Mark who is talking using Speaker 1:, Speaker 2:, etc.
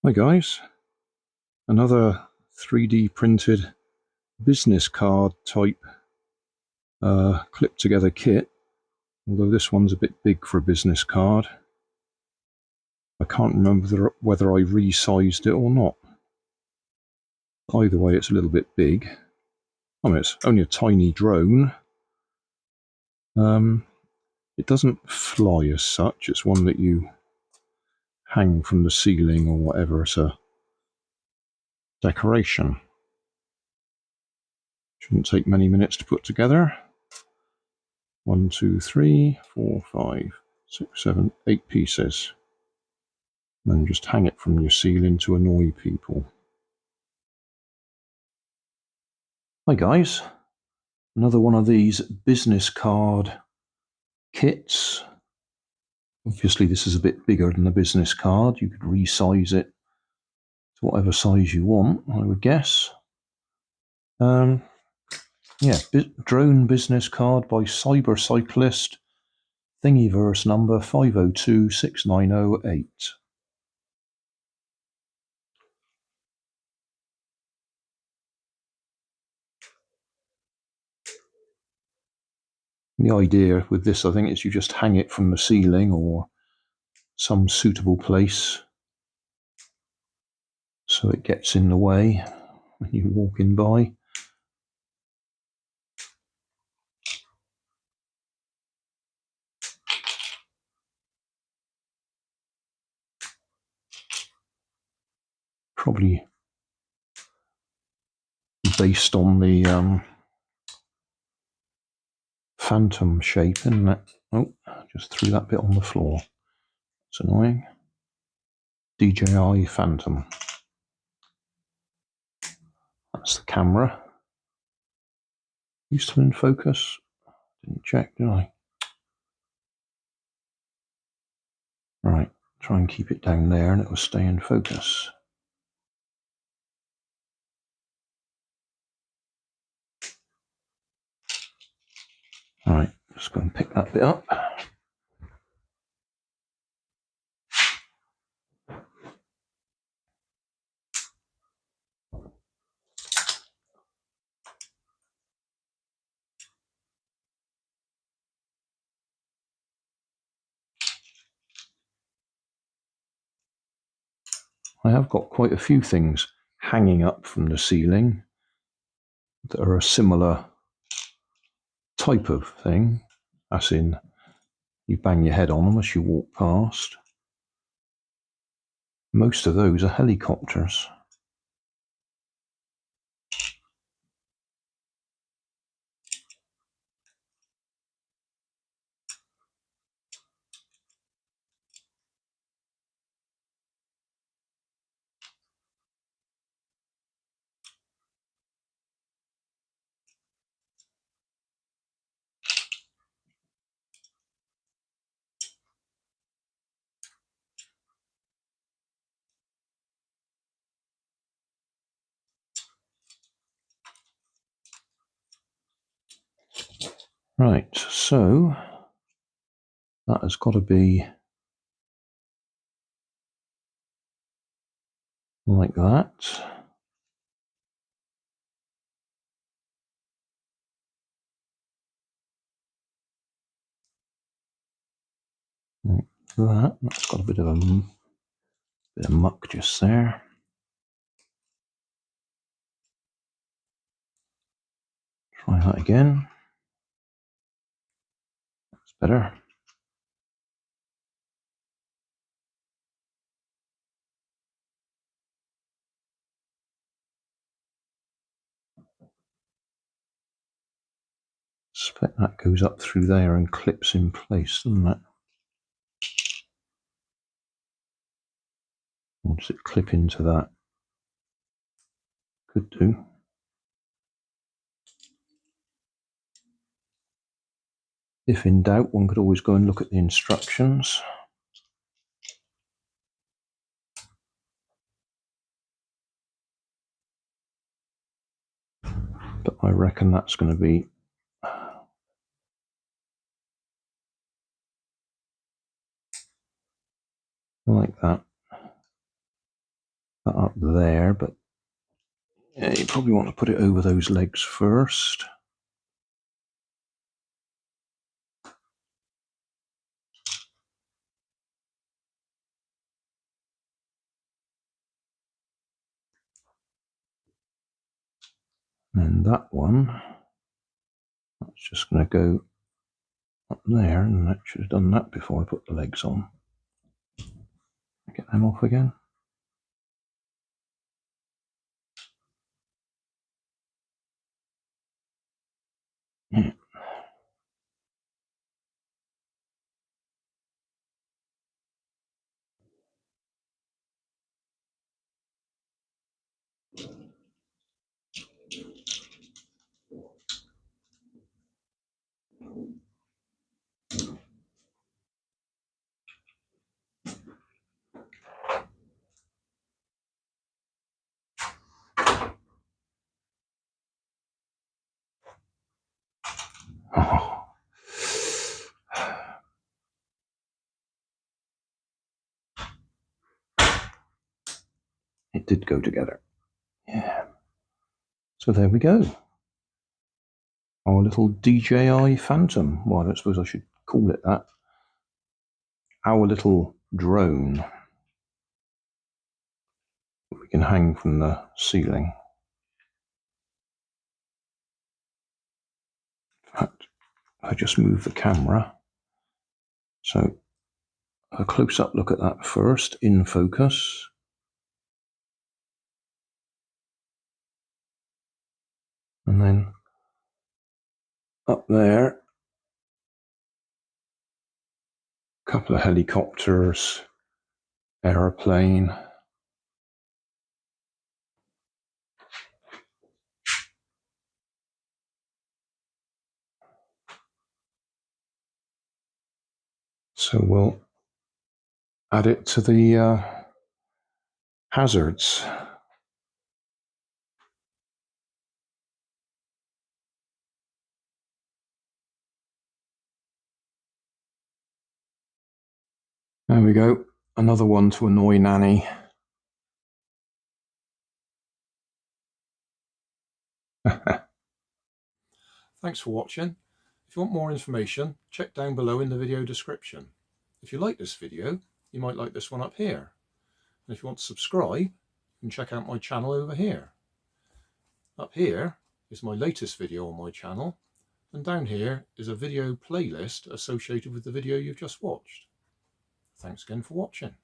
Speaker 1: Hi guys, another 3D printed business card type clip together kit, although this one's a bit big for a business card. I can't remember whether I resized it or not. Either way, it's a little bit big. I mean, it's only a tiny drone. It doesn't fly as such. It's one that you hang from the ceiling or whatever. It's a decoration. Shouldn't take many minutes to put together. 1, 2, 3, 4, 5, 6, 7, 8 pieces. And then just hang it from your ceiling to annoy people. Hi guys, another one of these business card kits. Obviously this is a bit bigger than a business card. You could resize it to whatever size you want, I would guess. Drone business card by Cybercyclist, Thingiverse number 5026908. The idea with this, I think, is you just hang it from the ceiling or some suitable place so it gets in the way when you're walking by. Probably based on the phantom shape, isn't it? Oh, just threw that bit on the floor. It's annoying. DJI Phantom. That's the camera. You still in focus? Didn't check, did I? Right, try and keep it down there and it will stay in focus. Right, just go and pick that bit up. I have got quite a few things hanging up from the ceiling that are a similar type of thing, as in you bang your head on them as you walk past. Most of those are helicopters. Right, so that has got to be like that. Like that. That's got a bit of muck just there. Try that again. That's better. Suspect that goes up through there and clips in place, doesn't it? Or does it clip into that? Could do. If in doubt, one could always go and look at the instructions. But I reckon that's going to be like that. that up there, but yeah, you probably want to put it over those legs first. And that one, that's just going to go up there, and I should have done that before I put the legs on. Get them off again. Yeah. Oh. It did go together. Yeah. So there we go. Our little DJI Phantom. Well, I suppose I should call it that. Our little drone. We can hang from the ceiling. In fact, I just move the camera. So a close-up look at that first, in focus. And then up there, a couple of helicopters, aeroplane. So we'll add it to the hazards. There we go. Another one to annoy Nanny. Thanks for watching. If you want more information, check down below in the video description. If you like this video, you might like this one up here. And if you want to subscribe, you can check out my channel over here. Up here is my latest video on my channel, and down here is a video playlist associated with the video you've just watched. Thanks again for watching.